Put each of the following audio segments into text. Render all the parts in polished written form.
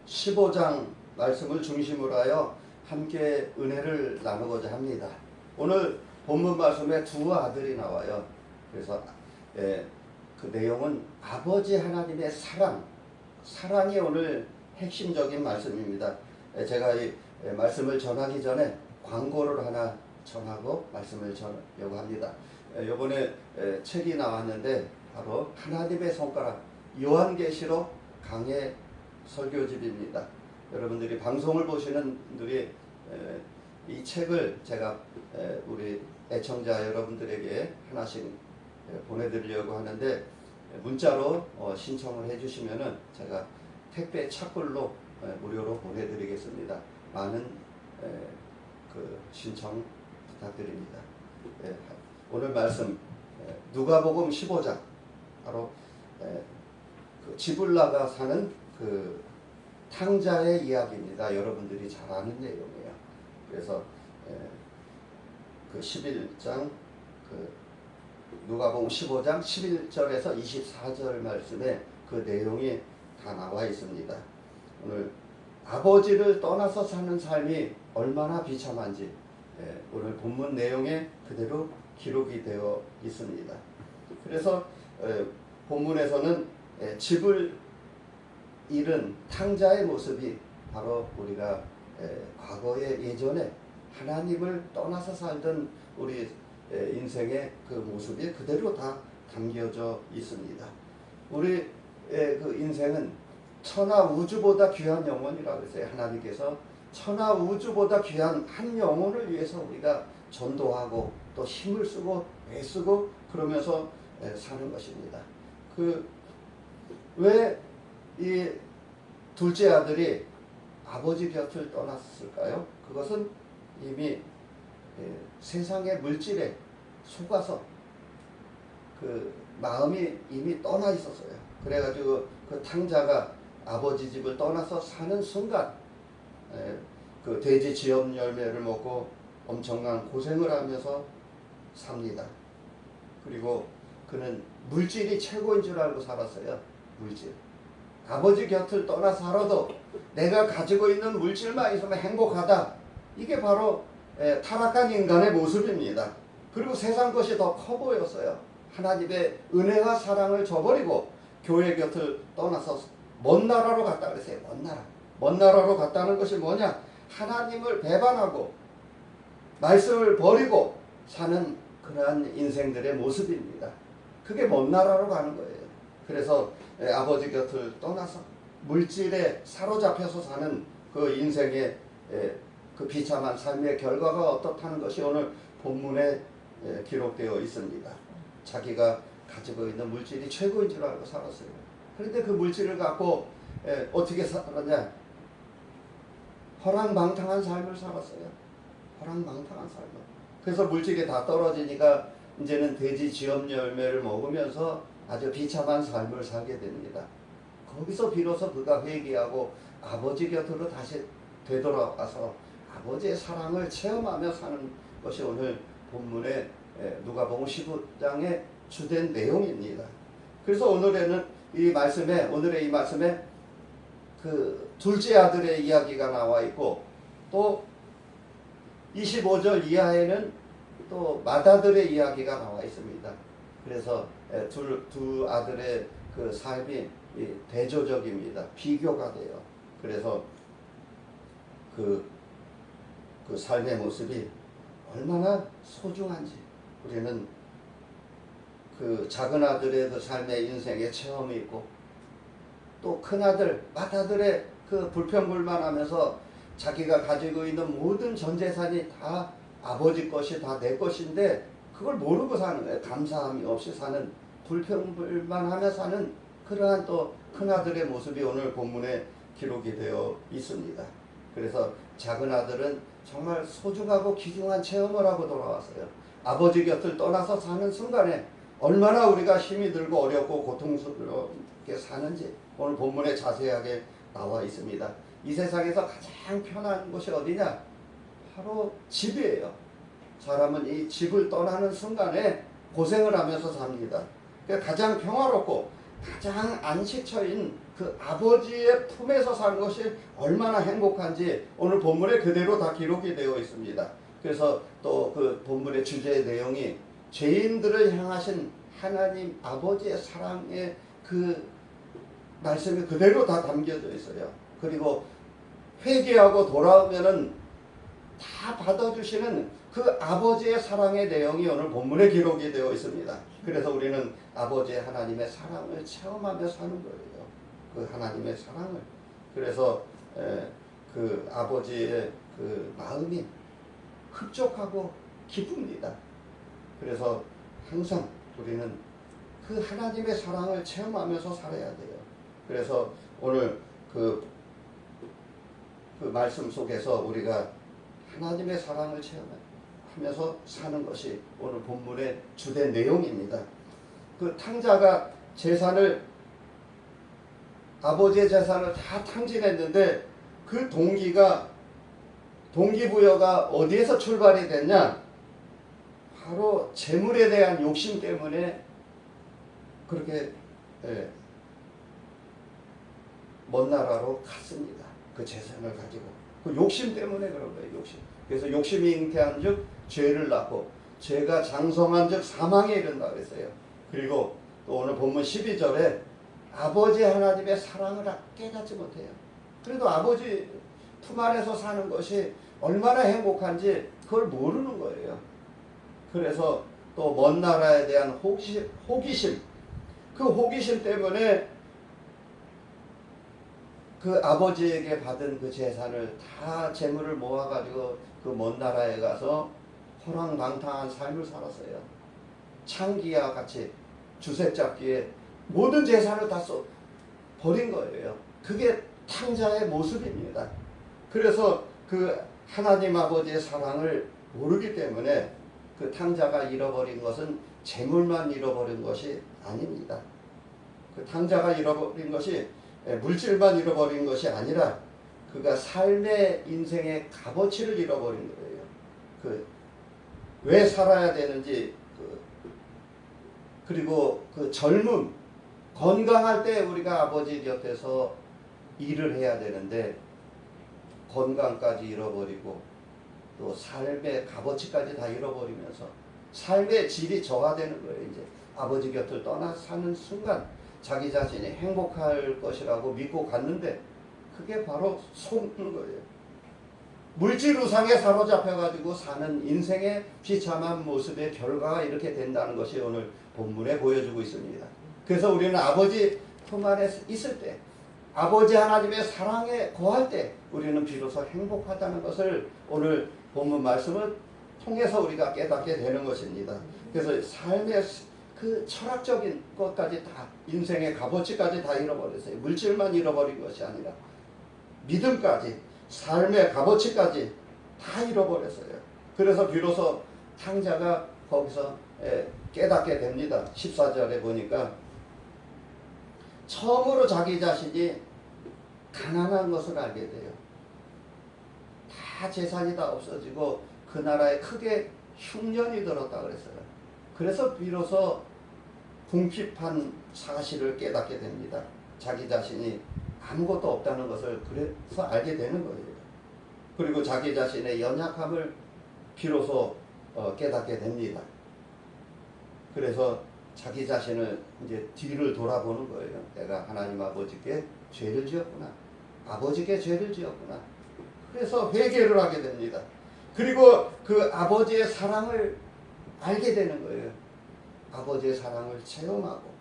15장 말씀을 중심으로 하여 함께 은혜를 나누고자 합니다. 오늘 본문 말씀에 두 아들이 나와요. 그래서 그 내용은 아버지 하나님의 사랑이 오늘 핵심적인 말씀입니다. 제가 이 말씀을 전하기 전에 광고를 하나 전하고 말씀을 전하려고 합니다. 이번에 책이 나왔는데 바로 하나님의 손가락 요한계시록 강해 설교집입니다. 여러분들이 방송을 보시는 분들이 이 책을 제가 우리 애청자 여러분들에게 하나씩 보내드리려고 하는데 문자로 신청을 해주시면은 제가 택배 착불로 무료로 보내드리겠습니다. 많은 그 신청 부탁드립니다. 오늘 말씀 누가복음 15장 바로 그 지불라가 사는 그 탕자의 이야기입니다. 여러분들이 잘 아는 내용이에요. 그래서 그 11장 그 누가복음 15장 11절에서 24절 말씀에 그 내용이 다 나와 있습니다. 오늘 아버지를 떠나서 사는 삶이 얼마나 비참한지 오늘 본문 내용에 그대로 기록이 되어 있습니다. 그래서 본문에서는 집을 잃은 탕자의 모습이 바로 우리가 과거에 예전에 하나님을 떠나서 살던 우리 인생의 그 모습이 그대로 다 담겨져 있습니다. 우리의 그 인생은 천하 우주보다 귀한 영혼이라고 했어요. 하나님께서 천하 우주보다 귀한 한 영혼을 위해서 우리가 전도하고 또 힘을 쓰고 애쓰고 그러면서 사는 것입니다. 왜 이 둘째 아들이 아버지 곁을 떠났을까요? 그것은 이미 세상의 물질에 속아서 그 마음이 이미 떠나 있었어요. 그래가지고 그 탕자가 아버지 집을 떠나서 사는 순간 그 돼지 지엽 열매를 먹고 엄청난 고생을 하면서 삽니다. 그리고 그는 물질이 최고인 줄 알고 살았어요. 물질. 아버지 곁을 떠나 살아도 내가 가지고 있는 물질만 있으면 행복하다. 이게 바로 타락한 인간의 모습입니다. 그리고 세상 것이 더 커 보였어요. 하나님의 은혜와 사랑을 저버리고 교회 곁을 떠나서 먼 나라로 갔다 그랬어요. 먼 나라로 갔다는 것이 뭐냐? 하나님을 배반하고 말씀을 버리고 사는 그러한 인생들의 모습입니다. 그게 먼 나라로 가는 거예요. 그래서 아버지 곁을 떠나서 물질에 사로잡혀서 사는 그 인생의 그 비참한 삶의 결과가 어떻다는 것이 오늘 본문에 기록되어 있습니다. 자기가 가지고 있는 물질이 최고인 줄 알고 살았어요. 그런데 그 물질을 갖고 어떻게 살았냐? 허랑방탕한 삶을 살았어요. 허랑방탕한 삶을. 그래서 물질이 다 떨어지니까 이제는 돼지 지엽 열매를 먹으면서 아주 비참한 삶을 살게 됩니다. 거기서 비로소 그가 회개하고 아버지 곁으로 다시 되돌아와서 아버지의 사랑을 체험하며 사는 것이 오늘 본문의 누가복음 15장의 주된 내용입니다. 그래서 오늘의 이 말씀에 그 둘째 아들의 이야기가 나와 있고 또 25절 이하에는 또 맏아들의 이야기가 나와 있습니다. 그래서 두 아들의 그 삶이 대조적입니다. 비교가 돼요. 그래서 그 삶의 모습이 얼마나 소중한지 우리는 그 작은 아들의 그 삶의 인생의 체험이 있고 또 큰아들, 맏아들의 그 불평불만하면서 자기가 가지고 있는 모든 전 재산이 다 아버지 것이 다 내 것인데 그걸 모르고 사는 거예요. 감사함이 없이 사는, 불평불만하며 사는 그러한 또 큰아들의 모습이 오늘 본문에 기록이 되어 있습니다. 그래서 작은 아들은 정말 소중하고 귀중한 체험을 하고 돌아왔어요. 아버지 곁을 떠나서 사는 순간에 얼마나 우리가 힘이 들고 어렵고 고통스럽게 사는지 오늘 본문에 자세하게 나와 있습니다. 이 세상에서 가장 편한 곳이 어디냐? 바로 집이에요. 사람은 이 집을 떠나는 순간에 고생을 하면서 삽니다. 가장 평화롭고 가장 안식처인 그 아버지의 품에서 사는 것이 얼마나 행복한지 오늘 본문에 그대로 다 기록이 되어 있습니다. 그래서 또 그 본문의 주제의 내용이 죄인들을 향하신 하나님 아버지의 사랑의 그 말씀이 그대로 다 담겨져 있어요. 그리고 회개하고 돌아오면은 다 받아주시는 그 아버지의 사랑의 내용이 오늘 본문에 기록이 되어 있습니다. 그래서 우리는 아버지의 하나님의 사랑을 체험하며 사는 거예요. 그 하나님의 사랑을. 그래서 그 아버지의 그 마음이 흡족하고 기쁩니다. 그래서 항상 우리는 그 하나님의 사랑을 체험하면서 살아야 돼요. 그래서 오늘 그 말씀 속에서 우리가 하나님의 사랑을 체험하면서 사는 것이 오늘 본문의 주된 내용입니다. 그 탕자가 아버지의 재산을 다 탕진했는데 그 동기부여가 어디에서 출발이 됐냐? 바로 재물에 대한 욕심 때문에 그렇게 먼 나라로 갔습니다. 그 재산을 가지고. 그 욕심 때문에 그런 거예요. 욕심. 그래서 욕심이 잉태한 즉 죄를 낳고 죄가 장성한 즉 사망에 이른다 그랬어요. 그리고 또 오늘 본문 12절에 아버지 하나님의 사랑을 깨닫지 못해요. 그래도 아버지 품 안에서 사는 것이 얼마나 행복한지 그걸 모르는 거예요. 그래서 또 먼 나라에 대한 호기심, 그 호기심 때문에 그 아버지에게 받은 그 재산을 다 재물을 모아가지고 그 먼 나라에 가서 호랑방탕한 삶을 살았어요. 창기와 같이 주색 잡기에 모든 재산을 다 버린 거예요. 그게 탕자의 모습입니다. 그래서 그 하나님 아버지의 사랑을 모르기 때문에 그 탕자가 잃어버린 것은 재물만 잃어버린 것이 아닙니다. 그 탕자가 잃어버린 것이 물질만 잃어버린 것이 아니라 그가 삶의 인생의 값어치를 잃어버린 거예요. 왜 살아야 되는지 그리고 그 젊음 건강할 때 우리가 아버지 곁에서 일을 해야 되는데 건강까지 잃어버리고 또 삶의 값어치까지 다 잃어버리면서 삶의 질이 저하되는 거예요. 이제 아버지 곁을 떠나 사는 순간 자기 자신이 행복할 것이라고 믿고 갔는데 그게 바로 속는 거예요. 물질 우상에 사로잡혀가지고 사는 인생의 비참한 모습의 결과가 이렇게 된다는 것이 오늘 본문에 보여주고 있습니다. 그래서 우리는 아버지 품 안에 있을 때 아버지 하나님의 사랑에 거할 때 우리는 비로소 행복하다는 것을 오늘 본문 말씀을 통해서 우리가 깨닫게 되는 것입니다. 그래서 삶의 그 철학적인 것까지 다 인생의 값어치까지 다 잃어버렸어요. 물질만 잃어버린 것이 아니라 믿음까지 삶의 값어치까지 다 잃어버렸어요. 그래서 비로소 탕자가 거기서 깨닫게 됩니다. 14절에 보니까 처음으로 자기 자신이 가난한 것을 알게 돼요. 다 재산이 다 없어지고 그 나라에 크게 흉년이 들었다 그랬어요. 그래서 비로소 궁핍한 사실을 깨닫게 됩니다. 자기 자신이 아무것도 없다는 것을 그래서 알게 되는 거예요. 그리고 자기 자신의 연약함을 비로소 깨닫게 됩니다. 그래서 자기 자신을 이제 뒤를 돌아보는 거예요. 내가 하나님 아버지께 죄를 지었구나. 아버지께 죄를 지었구나. 그래서 회개를 하게 됩니다. 그리고 그 아버지의 사랑을 알게 되는 거예요. 아버지의 사랑을 체험하고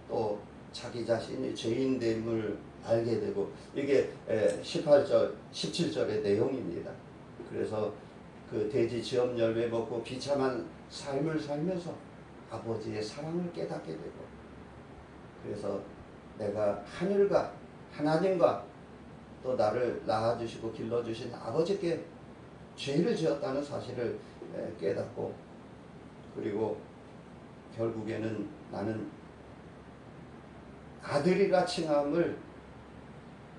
또 자기 자신이 죄인됨을 알게 되고 이게 18절, 17절의 내용입니다. 그래서 그 돼지 지엄 열매 먹고 비참한 삶을 살면서 아버지의 사랑을 깨닫게 되고 그래서 내가 하늘과 하나님과 또 나를 낳아주시고 길러주신 아버지께 죄를 지었다는 사실을 깨닫고 그리고 결국에는 나는 아들이라 칭함을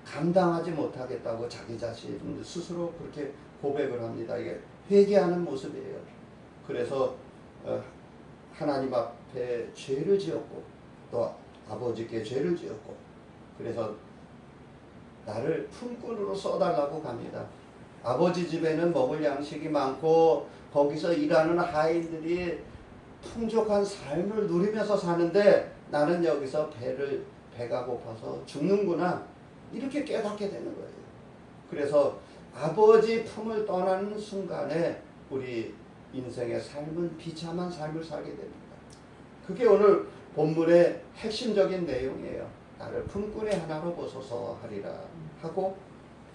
감당하지 못하겠다고 자기 자신 스스로 그렇게 고백을 합니다. 이게 회개하는 모습이에요. 그래서 하나님 앞에 죄를 지었고 또 아버지께 죄를 지었고 그래서 나를 품꾼으로 써달라고 갑니다. 아버지 집에는 먹을 양식이 많고 거기서 일하는 하인들이 풍족한 삶을 누리면서 사는데 나는 여기서 배가 고파서 죽는구나, 이렇게 깨닫게 되는 거예요. 그래서 아버지 품을 떠나는 순간에 우리 인생의 삶은 비참한 삶을 살게 됩니다. 그게 오늘 본문의 핵심적인 내용이에요. 나를 품꾼의 하나로 보소서 하리라 하고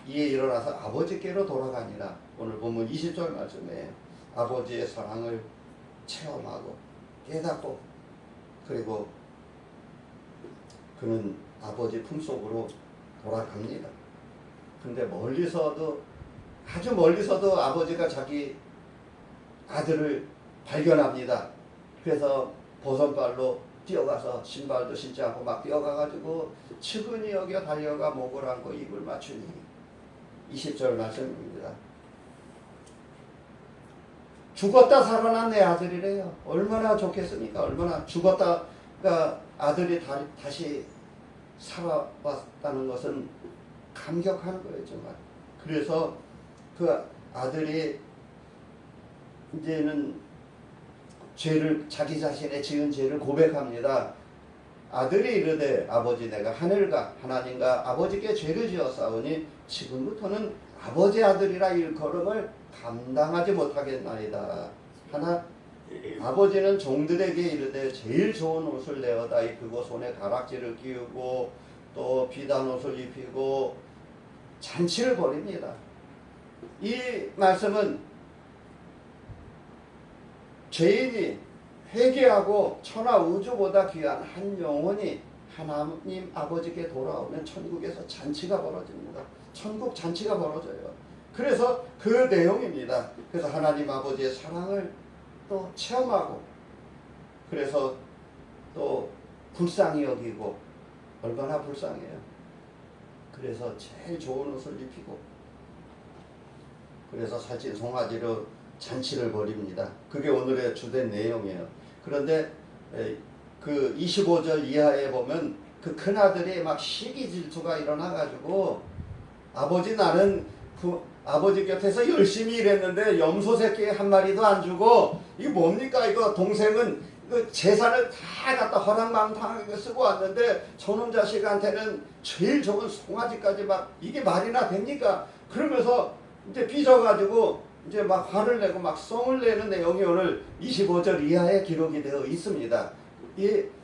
이에 일어나서 아버지께로 돌아가니라. 오늘 본문 20절 말씀에 아버지의 사랑을 체험하고 깨닫고 그리고 그는 아버지 품속으로 돌아갑니다. 근데 멀리서도, 아주 멀리서도 아버지가 자기 아들을 발견합니다. 그래서 버선발로 뛰어가서 신발도 신지 않고 막 뛰어가가지고 측은히 여겨 달려가 목을 안고 입을 맞추니 20절 말씀입니다. 죽었다 살아난 내 아들이래요. 얼마나 좋겠습니까? 얼마나 죽었다가 아들이 다시 살아왔다는 것은 감격하는 거예요, 정말. 그래서 그 아들이 이제는 자기 자신의 지은 죄를 고백합니다. 아들이 이르되 아버지 내가 하나님과 아버지께 죄를 지었사오니 지금부터는 아버지 아들이라 일컬음을 감당하지 못하겠나이다. 아버지는 종들에게 이르되 제일 좋은 옷을 내어다 입히고 손에 가락지를 끼우고 또 비단 옷을 입히고 잔치를 벌입니다. 이 말씀은 죄인이 회개하고 천하 우주보다 귀한 한 영혼이 하나님 아버지께 돌아오면 천국에서 잔치가 벌어집니다. 천국 잔치가 벌어져요. 그래서 그 내용입니다. 그래서 하나님 아버지의 사랑을 또 체험하고 그래서 또 불쌍히 여기고 얼마나 불쌍해요. 그래서 제일 좋은 옷을 입히고 그래서 살찐 송아지로 잔치를 벌입니다. 그게 오늘의 주된 내용이에요. 그런데 그 25절 이하에 보면 그 큰아들이 막 시기 질투가 일어나가지고 나는 아버지 곁에서 열심히 일했는데 염소 새끼 한 마리도 안 주고 이거 뭡니까 이거 동생은 그 재산을 다 갖다 허랑방탕하게 쓰고 왔는데 저놈 자식한테는 제일 좋은 송아지까지 막 이게 말이나 됩니까? 그러면서 이제 삐져가지고 이제 막 화를 내고 막 성을 내는 내용이 오늘 25절 이하에 기록이 되어 있습니다.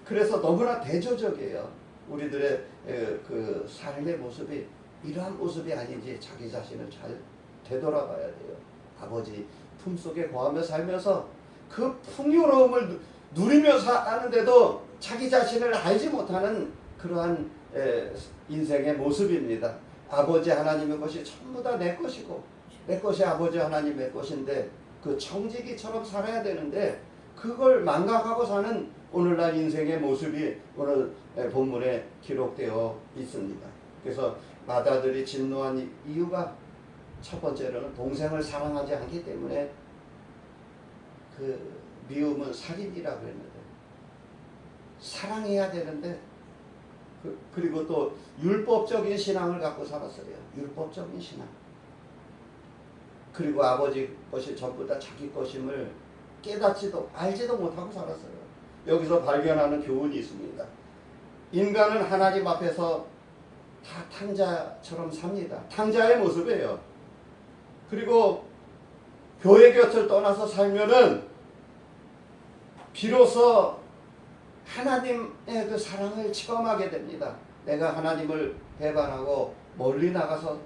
그래서 너무나 대조적이에요. 우리들의 그 삶의 모습이 이러한 모습이 아닌지 자기 자신을 잘 되돌아봐야 돼요. 아버지 품속에 거하며 살면서 그 풍요로움을 누리며 사는데도 자기 자신을 알지 못하는 그러한 인생의 모습입니다. 아버지 하나님의 것이 전부 다 내 것이고 내 것이 아버지 하나님의 것인데 그 청지기처럼 살아야 되는데 그걸 망각하고 사는 오늘날 인생의 모습이 오늘 본문에 기록되어 있습니다. 그래서 맏아들이 진노한 이유가 첫 번째로는 동생을 사랑하지 않기 때문에 그 미움은 살인이라고 했는데 사랑해야 되는데 그리고 또 율법적인 신앙을 갖고 살았어요. 율법적인 신앙. 그리고 아버지 것이 전부 다 자기 것임을 깨닫지도 알지도 못하고 살았어요. 여기서 발견하는 교훈이 있습니다. 인간은 하나님 앞에서 다 탕자처럼 삽니다. 탕자의 모습이에요. 그리고 교회 곁을 떠나서 살면은 비로소 하나님의 그 사랑을 체험하게 됩니다. 내가 하나님을 배반하고 멀리 나가서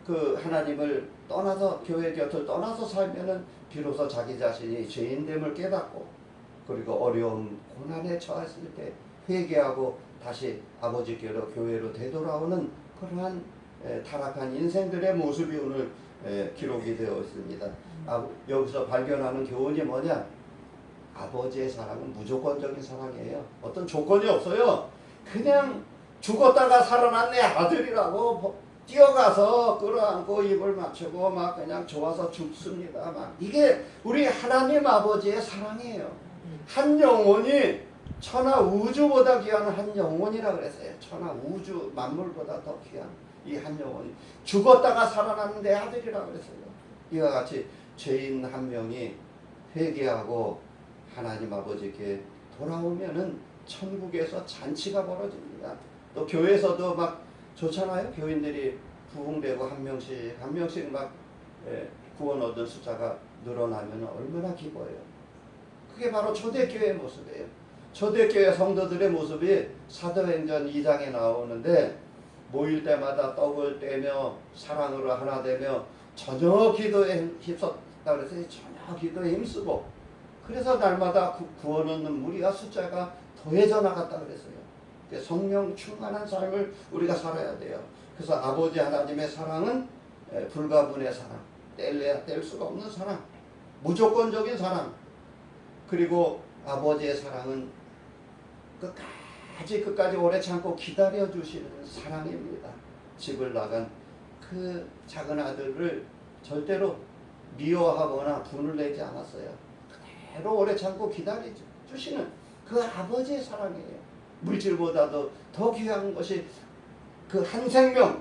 그 하나님을 떠나서 교회 곁을 떠나서 살면은 비로소 자기 자신이 죄인됨을 깨닫고 그리고 어려움 고난에 처했을 때 회개하고 다시 아버지께로 교회로 되돌아오는 그러한 타락한 인생들의 모습이 오늘 기록이 되어 있습니다. 여기서 발견하는 교훈이 뭐냐? 아버지의 사랑은 무조건적인 사랑이에요. 어떤 조건이 없어요. 그냥 죽었다가 살아난 내 아들이라고 뛰어가서 끌어안고 입을 맞추고 막 그냥 좋아서 죽습니다. 막 이게 우리 하나님 아버지의 사랑이에요. 한 영혼이 천하 우주보다 귀한 한 영혼이라 그랬어요. 천하 우주 만물보다 더 귀한 이 한 영혼이 죽었다가 살아나는 내 아들이라 그랬어요. 이와 같이 죄인 한 명이 회개하고 하나님 아버지께 돌아오면은 천국에서 잔치가 벌어집니다. 또 교회에서도 막 좋잖아요. 교인들이 부흥되고 한 명씩 막 구원 얻은 숫자가 늘어나면 얼마나 기뻐요. 그게 바로 초대교회의 모습이에요. 초대교회 성도들의 모습이 사도행전 2장에 나오는데 모일 때마다 떡을 떼며 사랑으로 하나 되며 저녁 기도에 힘썼다 그래서 저녁 기도에 힘쓰고 그래서 날마다 구원 얻는 무리와 숫자가 더해져 나갔다 그랬어요. 성령 충만한 삶을 우리가 살아야 돼요. 그래서 아버지 하나님의 사랑은 불가분의 사랑, 뗄래야 뗄 수가 없는 사랑, 무조건적인 사랑. 그리고 아버지의 사랑은 끝까지 오래 참고 기다려주시는 사랑입니다. 집을 나간 그 작은 아들을 절대로 미워하거나 분을 내지 않았어요. 그대로 오래 참고 기다려주시는 그 아버지의 사랑이에요. 물질보다도 더 귀한 것이 그 한 생명,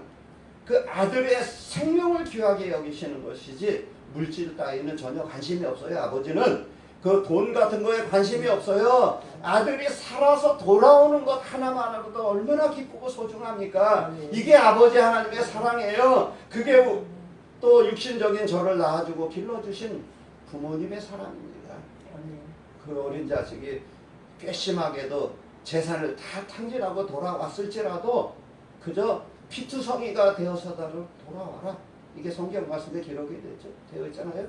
그 아들의 생명을 귀하게 여기시는 것이지 물질 따위는 전혀 관심이 없어요. 아버지는 그 돈 같은 거에 관심이 없어요. 아들이 살아서 돌아오는 것 하나만으로도 얼마나 기쁘고 소중합니까? 이게 아버지 하나님의 사랑이에요. 그게 또 육신적인 저를 낳아주고 길러주신 부모님의 사랑입니다. 그 어린 자식이 괘씸하게도 재산을 다 탕진하고 돌아왔을지라도 그저 피투성이가 되어서다로 돌아와라. 이게 성경 말씀에 기록이 되어 있잖아요.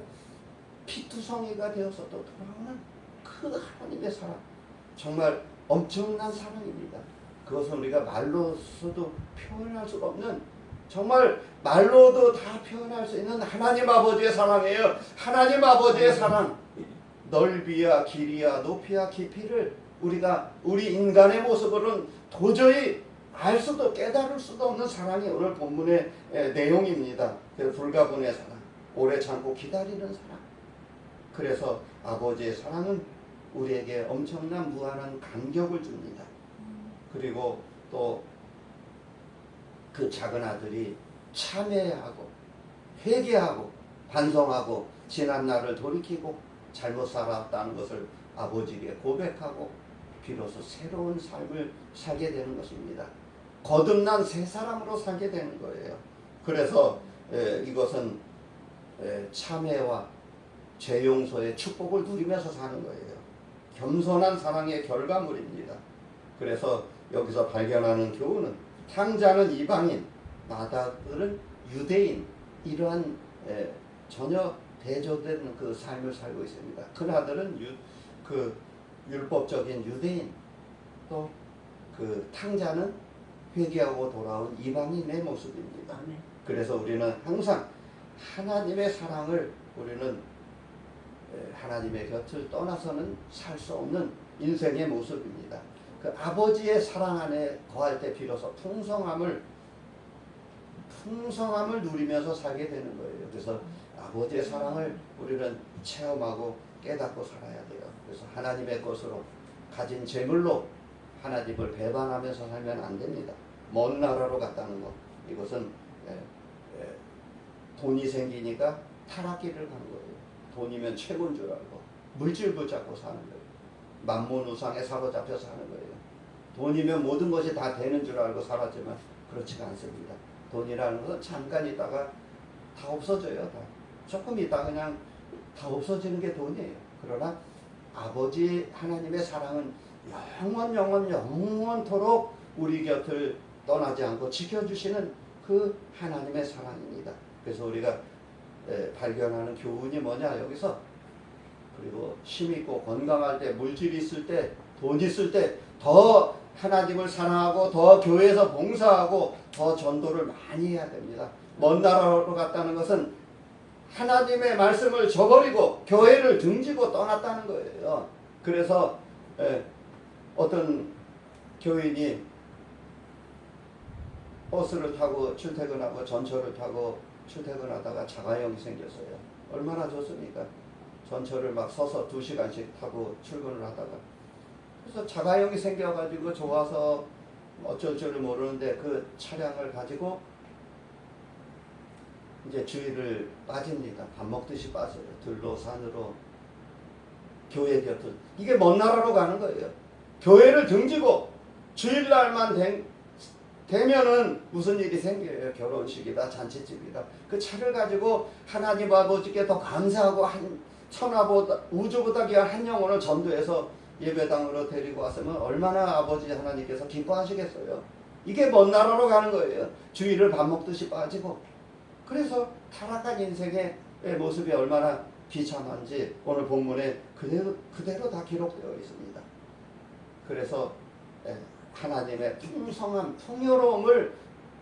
피투성이가 되어서도 돌아오는 그 하나님의 사랑, 정말 엄청난 사랑입니다. 그것은 우리가 말로서도 표현할 수가 없는, 정말 말로도 다 표현할 수 있는 하나님 아버지의 사랑이에요. 하나님 아버지의 사랑, 넓이야 길이야 높이야 깊이를 우리 인간의 모습으로는 도저히 알 수도 깨달을 수도 없는 사랑이 오늘 본문의 내용입니다. 그래서 불가분의 사랑, 오래 참고 기다리는 사랑. 그래서 아버지의 사랑은 우리에게 엄청난 무한한 감격을 줍니다. 그리고 또 그 작은 아들이 참회하고 회개하고 반성하고 지난 날을 돌이키고 잘못 살았다는 것을 아버지에게 고백하고 비로소 새로운 삶을 살게 되는 것입니다. 거듭난 새 사람으로 살게 되는 거예요. 그래서 이것은 참회와 죄 용서의 축복을 누리면서 사는 거예요. 겸손한 사랑의 결과물입니다. 그래서 여기서 발견하는 교훈은 탕자는 이방인, 마다들은 유대인, 이러한 전혀 대조된 그 삶을 살고 있습니다. 그나들은 그 율법적인 유대인, 또 그 탕자는 회개하고 돌아온 이방인의 모습입니다. 그래서 우리는 항상 하나님의 사랑을 우리는 하나님의 곁을 떠나서는 살 수 없는 인생의 모습입니다. 그 아버지의 사랑 안에 거할 때 비로소 풍성함을 누리면서 살게 되는 거예요. 그래서 아버지의 사랑을 우리는 체험하고 깨닫고 살아야 돼요. 그래서 하나님의 것으로 가진 재물로 하나님을 배반하면서 살면 안 됩니다. 먼 나라로 갔다는 것, 이것은 돈이 생기니까 타락길을 간 거예요. 돈이면 최고인 줄 알고 물질 붙잡고 사는 거예요. 만몬 우상에 사로잡혀 사는 거예요. 돈이면 모든 것이 다 되는 줄 알고 살았지만 그렇지가 않습니다. 돈이라는 것은 잠깐 있다가 다 없어져요. 다. 조금 있다가 그냥 다 없어지는 게 돈이에요. 그러나 아버지 하나님의 사랑은 영원토록 우리 곁을 떠나지 않고 지켜주시는 그 하나님의 사랑입니다. 그래서 우리가 발견하는 교훈이 뭐냐, 여기서. 그리고 힘있고 건강할 때, 물질이 있을 때, 돈 있을 때 더 하나님을 사랑하고 더 교회에서 봉사하고 더 전도를 많이 해야 됩니다. 먼 나라로 갔다는 것은 하나님의 말씀을 저버리고 교회를 등지고 떠났다는 거예요. 그래서 어떤 교인이 버스를 타고 출퇴근하고 전철을 타고 출퇴근하다가 자가용이 생겼어요. 얼마나 좋습니까? 전철을 막 서서 2시간씩 타고 출근을 하다가 그래서 자가용이 생겨가지고 좋아서 어쩔 줄을 모르는데 그 차량을 가지고 이제 주일을 빠집니다. 밥 먹듯이 빠져요. 들로 산으로 교회 곁을. 이게 먼 나라로 가는 거예요. 교회를 등지고 주일날만 되면은 무슨 일이 생겨요. 결혼식이다, 잔치집이다. 그 차를 가지고 하나님 아버지께 더 감사하고 천하보다 우주보다 귀한 한 영혼을 전도해서 예배당으로 데리고 왔으면 얼마나 아버지 하나님께서 기뻐하시겠어요. 이게 먼 나라로 가는 거예요. 주일을 밥 먹듯이 빠지고. 그래서 타락한 인생의 모습이 얼마나 비참한지 오늘 본문에 그대로 다 기록되어 있습니다. 그래서 하나님의 풍성한 풍요로움을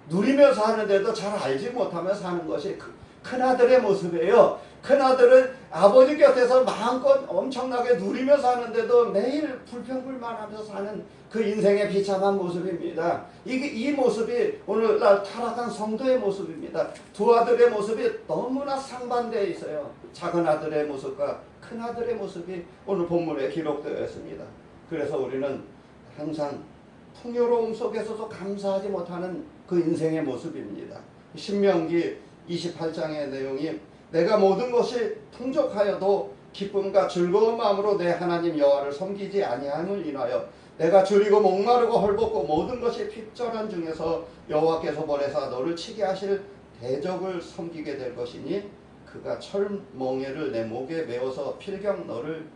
누리면서 하는데도 잘 알지 못하며 사는 것이 큰아들의 모습이에요. 큰아들은 아버지 곁에서 마음껏 엄청나게 누리면서 사는데도 매일 불평불만하면서 사는 그 인생의 비참한 모습입니다. 이 모습이 오늘날 타락한 성도의 모습입니다. 두 아들의 모습이 너무나 상반되어 있어요. 작은 아들의 모습과 큰 아들의 모습이 오늘 본문에 기록되어 있습니다. 그래서 우리는 항상 풍요로움 속에서도 감사하지 못하는 그 인생의 모습입니다. 신명기 28장의 내용이 내가 모든 것이 풍족하여도 기쁨과 즐거운 마음으로 내 하나님 여호와를 섬기지 아니함을 인하여 내가 줄이고 목마르고 헐벗고 모든 것이 핍절한 중에서 여호와께서 보내사 너를 치게 하실 대적을 섬기게 될 것이니 그가 철멍에를 내 목에 메어서 필경 너를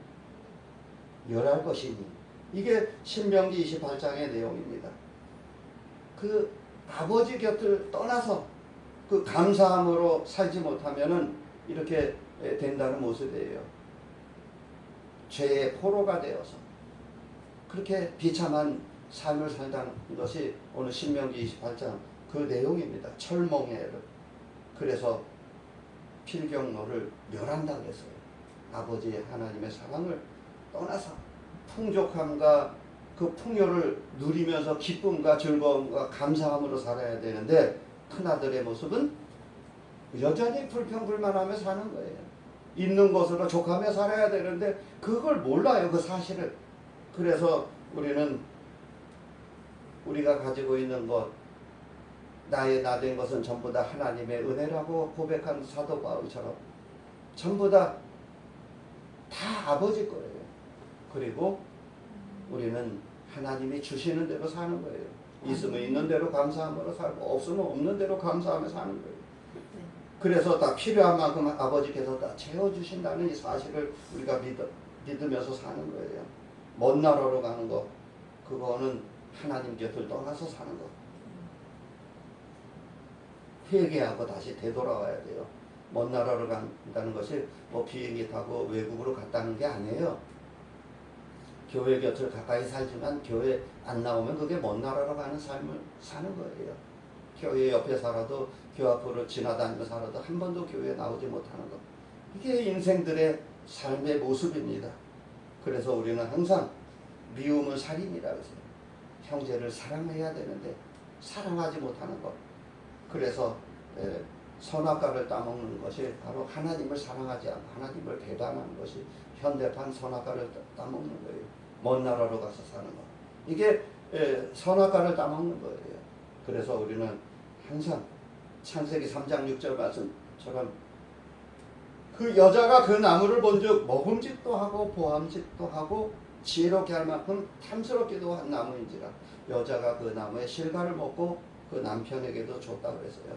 멸할 것이니. 이게 신명기 28장의 내용입니다. 그 아버지 곁을 떠나서 그 감사함으로 살지 못하면은 이렇게 된다는 모습이에요. 죄의 포로가 되어서 그렇게 비참한 삶을 살다는 것이 오늘 신명기 28장 그 내용입니다. 철멍에를. 그래서 필경노를 멸한다고 했어요. 아버지 하나님의 사랑을 떠나서 풍족함과 그 풍요를 누리면서 기쁨과 즐거움과 감사함으로 살아야 되는데 큰아들의 모습은 여전히 불평불만하며 사는 거예요. 있는 것으로 족하며 살아야 되는데 그걸 몰라요. 그 사실을. 그래서 우리는 우리가 가지고 있는 것, 나의 나된 것은 전부 다 하나님의 은혜라고 고백한 사도 바울처럼 전부 다 아버지 거예요. 그리고 우리는 하나님이 주시는 대로 사는 거예요. 있으면 있는 대로 감사함으로 살고 없으면 없는 대로 감사하며 사는 거예요. 그래서 다 필요한 만큼 아버지께서 다 채워주신다는 이 사실을 우리가 믿으면서 사는 거예요. 먼 나라로 가는 거, 그거는 하나님 곁을 떠나서 사는 거. 회개하고 다시 되돌아와야 돼요. 먼 나라로 간다는 것이 뭐 비행기 타고 외국으로 갔다는 게 아니에요. 교회 곁을 가까이 살지만 교회 안 나오면 그게 먼 나라로 가는 삶을 사는 거예요. 교회 옆에 살아도 교회 앞으로 지나다니며 살아도 한 번도 교회에 나오지 못하는 것. 이게 인생들의 삶의 모습입니다. 그래서 우리는 항상 미움은 살인이라고 했어요. 형제를 사랑해야 되는데 사랑하지 못하는 것. 그래서 선악과를 따먹는 것이 바로 하나님을 사랑하지 않고 하나님을 배반하는 것이 현대판 선악과를 따먹는 거예요. 먼 나라로 가서 사는 것. 이게 선악과를 따먹는 거예요. 그래서 우리는 항상 창세기 3장 6절 말씀처럼 그 여자가 그 나무를 본즉 먹음직도 하고 보암직도 하고 지혜롭게 할 만큼 탐스럽기도 한 나무인지라 여자가 그 나무의 실과를 먹고 그 남편에게도 줬다고 했어요.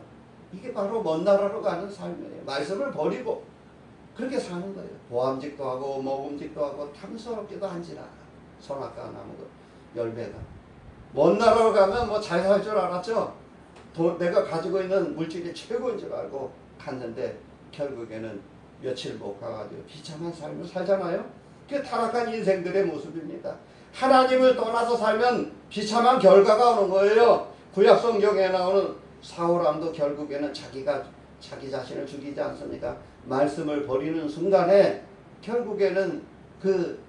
이게 바로 먼 나라로 가는 삶이에요. 말씀을 버리고 그렇게 사는 거예요. 보암직도 하고 먹음직도 하고 탐스럽기도 한지라. 선악과 나무 열매가 먼 나라로 가면 뭐 잘 살 줄 알았죠. 내가 가지고 있는 물질이 최고인 줄 알고 갔는데 결국에는 며칠 못 가가지고 비참한 삶을 살잖아요. 그게 타락한 인생들의 모습입니다. 하나님을 떠나서 살면 비참한 결과가 오는 거예요. 구약 성경에 나오는 사울왕도 결국에는 자기 자신을 죽이지 않습니까? 말씀을 버리는 순간에 결국에는 그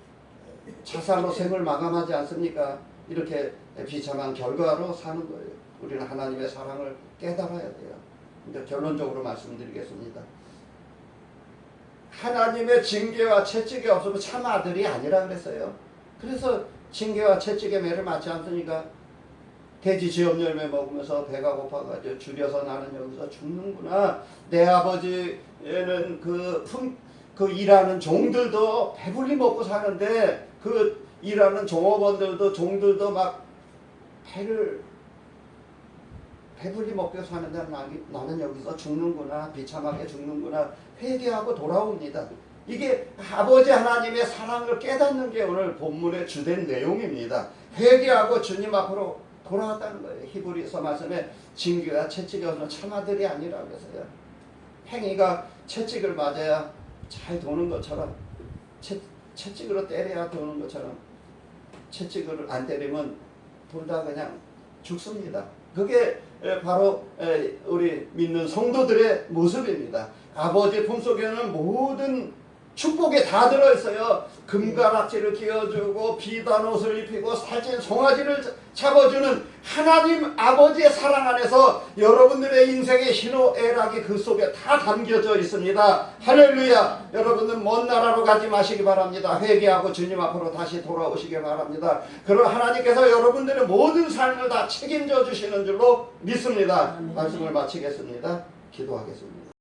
자살로 생을 마감하지 않습니까? 이렇게 비참한 결과로 사는 거예요. 우리는 하나님의 사랑을 깨달아야 돼요. 이제 결론적으로 말씀드리겠습니다. 하나님의 징계와 채찍이 없으면 참 아들이 아니라 그랬어요. 그래서 징계와 채찍의 매를 맞지 않습니까? 돼지 지업 열매 먹으면서 배가 고파가지고 줄여서 나는 여기서 죽는구나. 내 아버지는 그 일하는 종들도 배불리 먹고 사는데 그 일하는 종업원들도 종들도 막 배불리 먹고 사는데 나는 여기서 죽는구나. 비참하게 죽는구나. 회개하고 돌아옵니다. 이게 아버지 하나님의 사랑을 깨닫는 게 오늘 본문의 주된 내용입니다. 회개하고 주님 앞으로 돌아왔다는 거예요. 히브리서 말씀에 징계와 채찍이 오는 참아들이 아니라고 해서요. 행위가 채찍을 맞아야 잘 도는 것처럼 채찍으로 때려야 도는 것처럼 채찍을 안 때리면 둘 다 그냥 죽습니다. 그게 바로 우리 믿는 성도들의 모습입니다. 아버지 품속에는 모든 축복이 다 들어있어요. 금가락지를 끼워주고 비단 옷을 입히고 살찐 송아지를 잡아주는 하나님 아버지의 사랑 안에서 여러분들의 인생의 희노애락이 그 속에 다 담겨져 있습니다. 할렐루야. 여러분은 먼 나라로 가지 마시기 바랍니다. 회개하고 주님 앞으로 다시 돌아오시기 바랍니다. 그럼 하나님께서 여러분들의 모든 삶을 다 책임져 주시는 줄로 믿습니다. 말씀을 마치겠습니다. 기도하겠습니다.